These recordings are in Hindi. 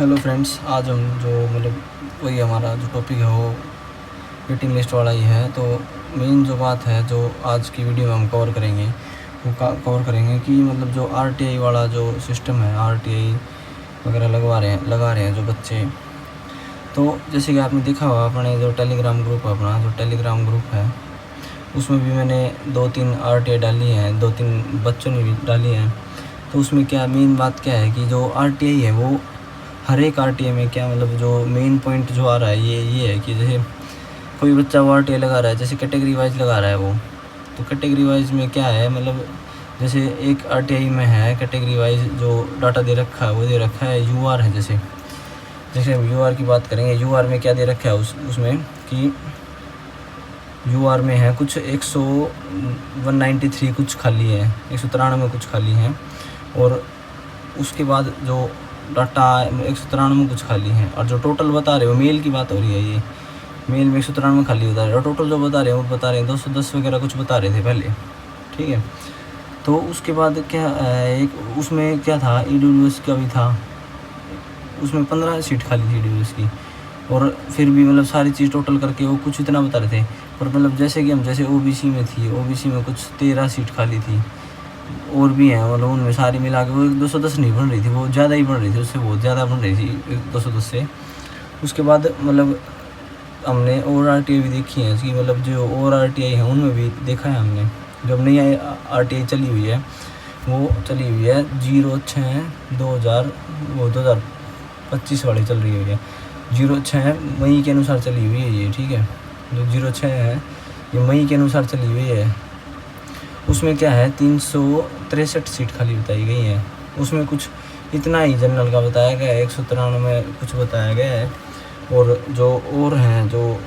हेलो फ्रेंड्स, आज हम जो वही हमारा जो टॉपिक है वो वेटिंग लिस्ट वाला ही है। तो मेन जो बात है जो आज की वीडियो में हम कवर करेंगे वो कवर करेंगे कि जो आरटीआई वाला जो सिस्टम है, आरटीआई वगैरह लगा रहे हैं जो बच्चे। तो जैसे कि आपने देखा होगा अपने जो टेलीग्राम ग्रुप है, अपना जो टेलीग्राम ग्रुप है उसमें भी मैंने 2-3 आरटीआई डाली हैं, 2-3 बच्चों ने भी डाली हैं। तो उसमें क्या मेन बात क्या है कि जो आरटीआई है वो हर एक आरटीआई में क्या जो मेन पॉइंट जो आ रहा है ये है कि जैसे कोई बच्चा वो आरटीआई लगा रहा है, जैसे कैटेगरी वाइज लगा रहा है वो, तो कैटेगरी वाइज में क्या है जैसे एक आरटीआई में है कैटेगरी वाइज जो डाटा दे रखा है वो दे रखा है यूआर है। जैसे हम यूआर की बात करेंगे, यूआर में क्या दे रखा है उसमें कि यूआर में है कुछ 193 कुछ खाली है, 193 कुछ खाली हैं, और उसके बाद जो डाटा 193 कुछ खाली हैं, और जो टोटल बता रहे हो मेल की बात हो रही है, ये मेल में 193 खाली बता रहे हैं, और टोटल जो बता रहे हैं वो बता रहे हैं 210 वगैरह कुछ बता रहे थे पहले, ठीक है। तो उसके बाद क्या एक उसमें क्या था, ईडब्ल्यूएस का भी था, उसमें 15 सीट खाली थी ईडब्ल्यूएस की, और फिर भी सारी चीज़ टोटल करके वो कुछ इतना बता रहे थे। और जैसे कि हम जैसे ओबीसी में थी, ओबीसी में कुछ 13 सीट खाली थी, और भी हैं उनमें सारी मिला के वो 210 नहीं बन रही थी, वो ज़्यादा ही बन रही थी, उससे बहुत ज़्यादा बन रही थी 210 से। उसके बाद हमने और आरटीआई भी देखी है कि जो और आरटीआई हैं उनमें भी देखा है हमने, जब नई आरटीआई चली हुई है वो चली हुई है 06/2025 वाली चल रही है, 06 मई के अनुसार चली हुई है ये, ठीक है। जो 06 है ये मई के अनुसार चली हुई है। उसमें क्या है 363 सीट खाली बताई गई हैं, उसमें कुछ इतना ही जनरल का बताया गया है, 193 कुछ बताया गया है, और जो और हैं जो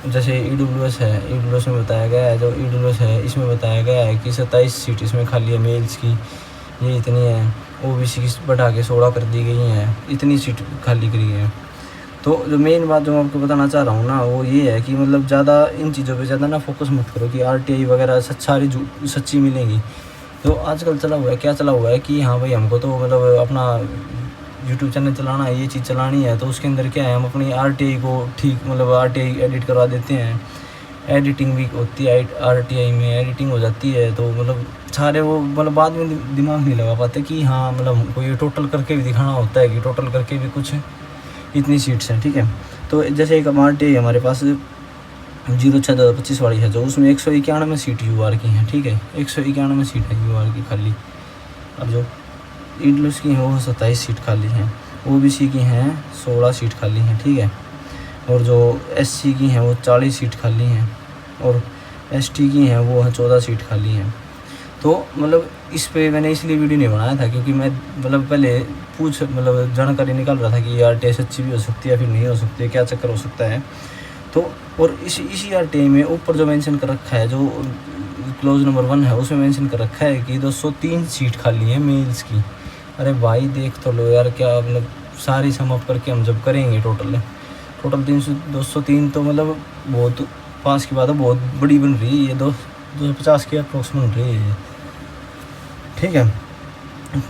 जैसे ईडब्ल्यूएस है, ईडब्ल्यूएस में बताया गया है, जो ईडब्ल्यूएस है इसमें बताया गया है कि 27 सीट इसमें खाली है मेल्स की, ये इतनी है। ओबीसी की बढ़ा के 16 कर दी गई हैं, इतनी सीट खाली करी है। तो जो मेन बात जो मैं आपको बताना चाह रहा हूँ ना वो ये है कि ज़्यादा इन चीज़ों पे ज़्यादा ना फोकस मत करो कि आरटीआई वगैरह सारी सच्ची मिलेंगी। तो आजकल चला हुआ है कि हाँ भाई हमको तो अपना यूट्यूब चैनल चलाना है, ये चीज़ चलानी है, तो उसके अंदर क्या है हम अपनी आरटीआई को ठीक आरटीआई एडिट करवा देते हैं, एडिटिंग भी होती है आरटीआई में, एडिटिंग हो जाती है। तो सारे वो बाद में दिमाग नहीं लगा पाते कि हाँ हमको ये टोटल करके भी दिखाना होता है कि टोटल करके भी कुछ इतनी सीट्स हैं, ठीक है। तो जैसे एक आरटीआई हमारे पास 06/2025 वाली है, जो उसमें 191 सीट यूआर की हैं, ठीक है, 191 सीट है यूआर की खाली। और जो ईडब्ल्यूएस की हैं वो 27 सीट खाली हैं, ओबीसी की हैं 16 सीट खाली हैं, ठीक है, और जो एससी की हैं वो 40 सीट खाली हैं, और एसटी की हैं वो 14 सीट खाली हैं। तो इस पे मैंने इसलिए वीडियो नहीं बनाया था क्योंकि मैं पहले जानकारी निकाल रहा था कि ये आरटीआई सच्ची भी हो सकती है या फिर नहीं हो सकती है, क्या चक्कर हो सकता है। तो और इसी आरटीआई में ऊपर जो मेंशन कर रखा है, जो क्लोज नंबर 1 है उसमें मेंशन कर रखा है कि 203 सीट खाली है मेल्स की। अरे भाई देख तो लो यार, क्या सारी सम अप करके हम जब करेंगे टोटल 203 तो बहुत पास की बात है, बहुत बड़ी बन रही है ये, 250 की अप्रोक्स बन रही है, ठीक है।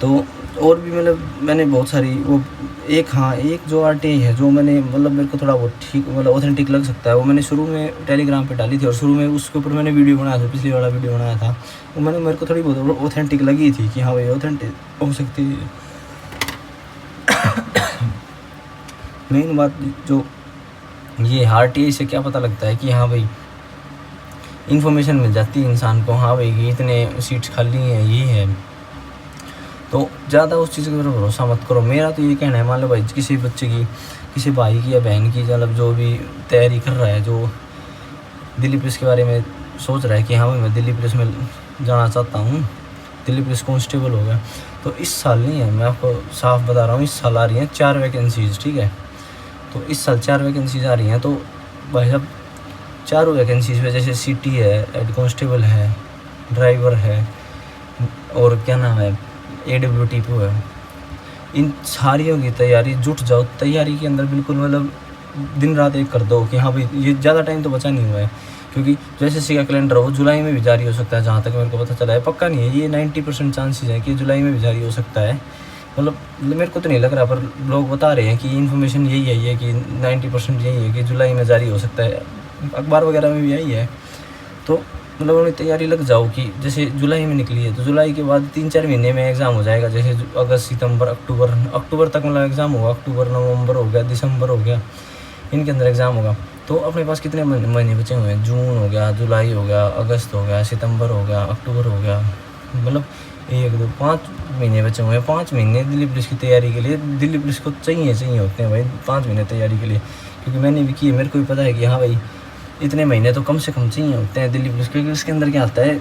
तो और भी मैंने बहुत सारी वो एक जो आरटीआई है जो मैंने मेरे को थोड़ा बहुत ठीक ऑथेंटिक लग सकता है, वो मैंने शुरू में टेलीग्राम पे डाली थी, और शुरू में उसके ऊपर मैंने वीडियो बनाया था, पिछली वाला वीडियो बनाया था, वो मेरे को थोड़ी बहुत ऑथेंटिक लगी थी कि हाँ भाई ऑथेंटिक हो सकती है। मेन बात जो ये आरटीआई से क्या पता लगता है कि हाँ भाई इन्फॉर्मेशन मिल जाती है इंसान को, हाँ भाई ये इतने सीट्स खाली हैं, ये है। तो ज़्यादा उस चीज़ के ऊपर भरोसा मत करो। मेरा तो ये कहना है, मान लो भाई किसी बच्चे की, किसी भाई की या बहन की जो भी तैयारी कर रहा है, जो दिल्ली पुलिस के बारे में सोच रहा है कि हाँ भाई मैं दिल्ली पुलिस में जाना चाहता हूँ, दिल्ली पुलिस कांस्टेबल हो गया, तो इस साल नहीं है, मैं आपको साफ बता रहा हूँ, इस साल आ रही हैं 4 वैकेंसीज़, ठीक है। तो इस साल 4 वैकेंसीज़ आ रही हैं, तो भाई साहब 4 वैकेंसीज़ में जैसे सिटी है, हेड कांस्टेबल है, ड्राइवर है, और क्या नाम है AWT है, इन सारियों की तैयारी जुट जाओ। तैयारी के अंदर बिल्कुल दिन रात एक कर दो कि हाँ भाई ये ज़्यादा टाइम तो बचा नहीं हुआ है, क्योंकि जो SSC का कैलेंडर वो जुलाई में भी जारी हो सकता है, जहाँ तक मेरे को पता चला है, पक्का नहीं है, ये 90% चांसेस है कि जुलाई में भी जारी हो सकता है, मतलब मेरे को तो नहीं लग रहा, पर लोग बता रहे हैं कि इन्फॉर्मेशन यही है कि 90% यही है कि जुलाई में जारी हो सकता है, अखबार वगैरह में भी यही है। तो मतलब उन्हें तैयारी लग जाओ कि जैसे जुलाई में निकली है तो जुलाई के बाद 3-4 महीने में एग्ज़ाम हो जाएगा, जैसे अगस्त, सितंबर, अक्टूबर तक मतलब एग्ज़ाम होगा, अक्टूबर, नवंबर हो गया, दिसंबर हो गया, इनके अंदर एग्ज़ाम होगा। तो अपने पास कितने महीने बचे हुए हैं? जून हो गया, जुलाई हो गया, अगस्त हो गया, सितंबर हो गया, अक्टूबर हो गया, मतलब 1, 2, 5 महीने बचे हुए हैं। 5 महीने दिल्ली पुलिस की तैयारी के लिए, दिल्ली पुलिस को चाहिए होते हैं भाई 5 महीने तैयारी के लिए, क्योंकि मैंने भी की है, मेरे को भी पता है कि हाँ भाई इतने महीने तो कम से कम चाहिए होते हैं दिल्ली पुलिस, क्योंकि उसके अंदर क्या आता है,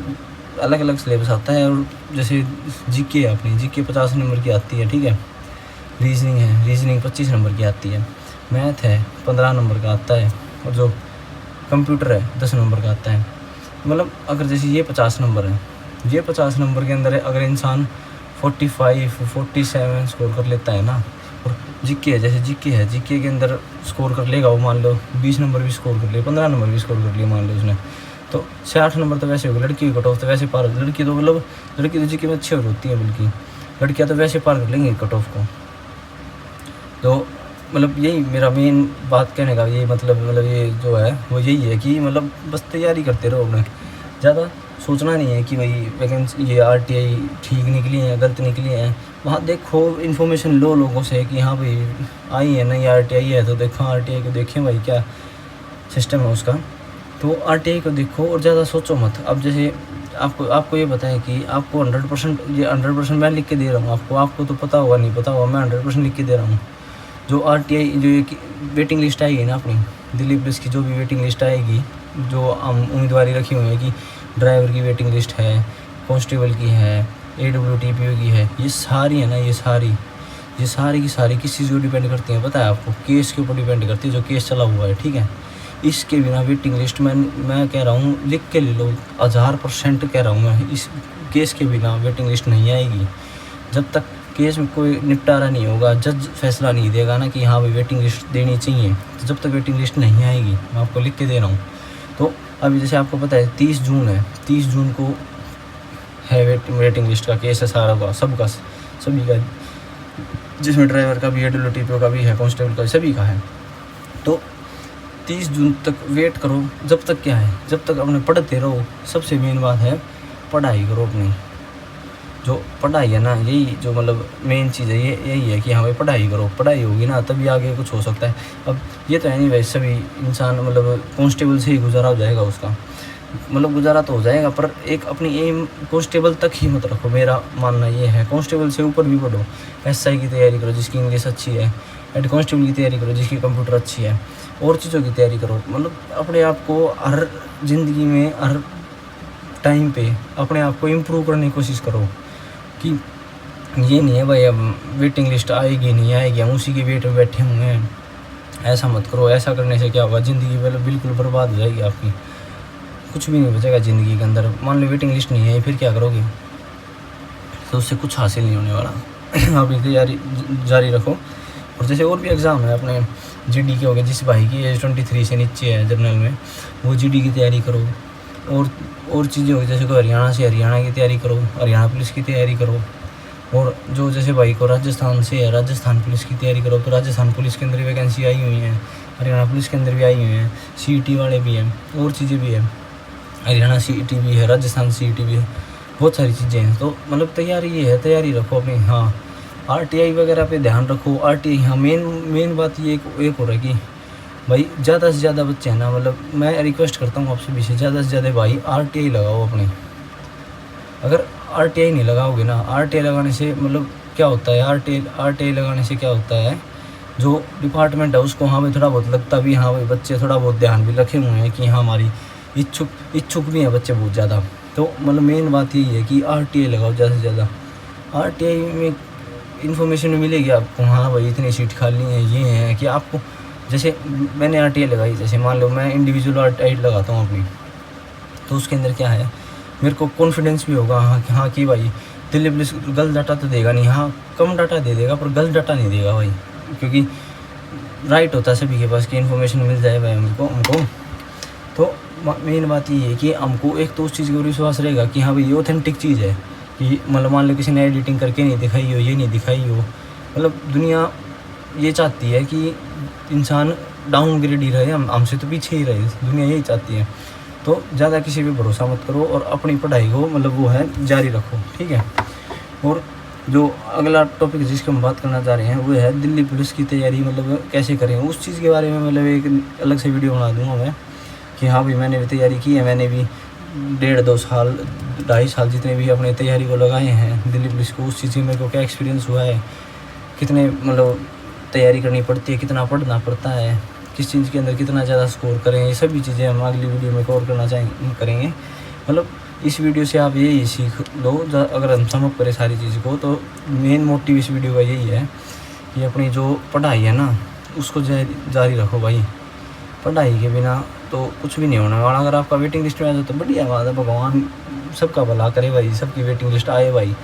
अलग अलग सिलेबस आता है। और जैसे जीके है, अपनी जीके 50 नंबर की आती है, ठीक है, रीजनिंग है, रीजनिंग 25 नंबर की आती है, मैथ है 15 नंबर का आता है, और जो कंप्यूटर है 10 नंबर का आता है। मतलब अगर जैसे ये 50 नंबर है, ये 50 नंबर के अंदर अगर इंसान 45, 47 स्कोर कर लेता है ना, और जीके है, जैसे जीके है, जीके के अंदर स्कोर कर लेगा वो, मान लो 20 नंबर भी स्कोर कर लिया, 15 नंबर भी स्कोर कर लिया मान लो उसने, तो 60 नंबर तो वैसे होगा। लड़की की कट ऑफ तो वैसे पार, लड़की तो मतलब लड़की तो जीके में अच्छी होती है, बल्कि लड़कियाँ तो वैसे पार कर लेंगी कट ऑफ को। तो मतलब यही मेरा मेन बात कहने का ये मतलब ये जो है वो यही है कि मतलब बस तैयारी करते रहो अपने, ज़्यादा सोचना नहीं है कि भाई वैकेंसी ये आरटीआई ठीक निकली है, गलत निकली है। वहाँ देखो, इन्फॉर्मेशन लो लोगों से कि हाँ भाई आई है ना ये आरटीआई है, तो देखो आरटीआई को देखें भाई क्या सिस्टम है उसका, तो आरटीआई को देखो और ज़्यादा सोचो मत। अब जैसे आपको ये पता है कि आपको 100% ये 100% मैं लिख के दे रहा हूँ आपको तो पता होगा नहीं पता होगा, मैं 100% लिख के दे रहा हूँ। जो आरटीआई जो ये वेटिंग लिस्ट आएगी ना अपनी दिल्ली पुलिस की, जो भी वेटिंग लिस्ट आएगी, जो उम्मीदवारी रखी हुई है कि ड्राइवर की वेटिंग लिस्ट है, कांस्टेबल की है, AWTPO की है, ये सारी है ना, ये सारी की सारी किस चीज़ को डिपेंड करती हैं पता है आपको? केस के ऊपर डिपेंड करती है, जो केस चला हुआ है, ठीक है। इसके बिना वेटिंग लिस्ट मैं कह रहा हूँ लिख के ले लो, 1000% कह रहा हूँ मैं, इस केस के बिना वेटिंग लिस्ट नहीं आएगी। जब तक केस में कोई निपटारा नहीं होगा, जज फैसला नहीं देगा ना कि हाँ भाई वेटिंग लिस्ट देनी चाहिए, तो जब तक वेटिंग लिस्ट नहीं आएगी, मैं आपको लिख के दे रहा हूँ। तो अभी जैसे आपको पता है 30 जून है, 30 जून को है वेटिंग लिस्ट का केस है सारा का, सबका सभी का, जिसमें ड्राइवर का भी, AWTPO का भी है, कांस्टेबल का, सभी का है। तो 30 जून तक वेट करो, जब तक क्या है, जब तक अपने पढ़ते रहो। सबसे मेन बात है पढ़ाई करो अपनी, जो पढ़ाई है ना, यही जो मतलब मेन चीज़ है, ये यही है कि हाँ भाई पढ़ाई करो, पढ़ाई होगी ना तभी आगे कुछ हो सकता है। अब ये तो है नहीं भाई सभी इंसान मतलब कांस्टेबल से ही गुजारा हो जाएगा उसका, मतलब गुजारा तो हो जाएगा, पर एक अपनी एम कांस्टेबल तक ही मत रखो, मेरा मानना ये है। कांस्टेबल से ऊपर भी बढ़ो, SI की तैयारी करो जिसकी इंग्लिश अच्छी है, हेड कांस्टेबल की तैयारी करो जिसकी कंप्यूटर अच्छी है, और चीज़ों की तैयारी करो। मतलब अपने आप को हर ज़िंदगी में हर टाइम पे अपने आप को इम्प्रूव करने की कोशिश करो, कि ये नहीं है भाई अब वेटिंग लिस्ट आएगी नहीं आएगी, हम उसी के वेट में बैठे हुए हैं, ऐसा मत करो। ऐसा करने से क्या होगा, ज़िंदगी बिल्कुल बर्बाद हो जाएगी आपकी, कुछ भी नहीं बचेगा ज़िंदगी के अंदर। मान लो वेटिंग लिस्ट नहीं है, फिर क्या करोगे? तो उससे कुछ हासिल नहीं होने वाला। आप तैयारी जारी रखो। और जैसे और भी एग्ज़ाम है अपने GD के हो गए, जिस भाई की एज 23 से नीचे है जनरल में, वो GD की तैयारी करो। और चीज़ें हो गई, जैसे कोई हरियाणा से हरियाणा की तैयारी करो, हरियाणा पुलिस की तैयारी करो। और जो जैसे भाई को राजस्थान से है, राजस्थान पुलिस की तैयारी करो, तो राजस्थान पुलिस के अंदर वैकेंसी आई हुई है, हरियाणा पुलिस के अंदर भी आई हुई हैं, CET वाले भी हैं, और चीज़ें भी हैं, हरियाणा CET भी है, राजस्थान CET भी है, बहुत सारी चीज़ें हैं। तो मतलब तैयारी ये है, तैयारी रखो अपनी। हाँ, RTI वगैरह पे ध्यान रखो। RTI, हाँ, मेन बात ये एक हो रहा है कि भाई ज़्यादा से ज़्यादा बच्चे हैं ना, मतलब मैं रिक्वेस्ट करता हूँ आपसे भी से ज़्यादा भाई RTI लगाओ अपनी। अगर RTI नहीं लगाओगे ना, RTI लगाने से मतलब क्या होता है, RTI लगाने से क्या होता है, जो डिपार्टमेंट है उसको हाँ भाई थोड़ा बहुत लगता भी, हाँ भाई बच्चे थोड़ा बहुत ध्यान भी रखे हुए हैं कि हाँ हमारी इच्छुक भी हैं बच्चे बहुत ज़्यादा। तो मतलब मेन बात यही है कि RTI लगाओ ज़्यादा से ज़्यादा। RTI में इन्फॉर्मेशन मिलेगी आपको, हाँ भाई इतनी सीट खाली है, ये है कि आपको, जैसे मैंने RTI लगाई, जैसे मान लो मैं इंडिविजुअल RTI लगाता हूँ अपनी, तो उसके अंदर क्या है, मेरे को कॉन्फिडेंस भी होगा हाँ कि भाई दिल्ली पुलिस गलत डाटा तो देगा नहीं, हाँ कम डाटा दे देगा पर गलत डाटा नहीं देगा भाई, क्योंकि राइट होता है सभी के पास कि इन्फॉर्मेशन मिल जाए भाई हमको। तो मेन बात ये है कि हमको एक तो उस चीज़ का विश्वास रहेगा कि हाँ भाई ये ऑथेंटिक चीज़ है, कि मतलब मान लो किसी ने एडिटिंग करके नहीं दिखाई हो, ये नहीं दिखाई हो, मतलब दुनिया ये चाहती है कि इंसान डाउनग्रेड ही रहे, हमसे तो पीछे ही रहे, दुनिया यही चाहती है। तो ज़्यादा किसी पे भरोसा मत करो और अपनी पढ़ाई को मतलब वो है जारी रखो, ठीक है। और जो अगला टॉपिक जिसकी हम बात करना चाह रहे हैं वो है दिल्ली पुलिस की तैयारी मतलब कैसे करें, उस चीज़ के बारे में मतलब एक अलग से वीडियो बना दूँगा मैं कि हाँ भाई मैंने भी तैयारी की है, मैंने भी 1.5-2 साल 2.5 साल जितने भी अपने तैयारी को लगाए हैं दिल्ली पुलिस को, उस चीज़ में मेरे को क्या एक्सपीरियंस हुआ है, कितने मतलब तैयारी करनी पड़ती है, कितना पढ़ना पड़ता है, किस चीज़ के अंदर कितना ज़्यादा स्कोर करें, ये सभी चीज़ें हम अगली वीडियो में कवर करना करेंगे। मतलब इस वीडियो से आप यही सीख लो, अगर हम समझ करें सारी चीज़ को, तो मेन मोटिव इस वीडियो का यही है कि अपनी जो पढ़ाई है ना उसको जारी रखो भाई। पढ़ाई के बिना तो कुछ भी नहीं होने वाला। अगर आपका वेटिंग लिस्ट में आ जाए तो बढ़िया बात है, भगवान सबका भला करे भाई, सबकी वेटिंग लिस्ट आए भाई।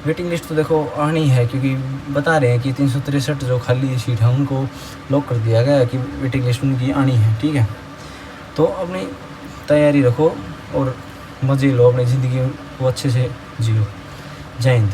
वेटिंग लिस्ट तो देखो आनी है, क्योंकि बता रहे हैं कि 363 जो खाली सीट है उनको लॉक कर दिया गया है कि वेटिंग लिस्ट उनकी आनी है, ठीक है। तो अपनी तैयारी रखो और मज़े लो, अपनी ज़िंदगी को अच्छे से जियो। जय हिंद।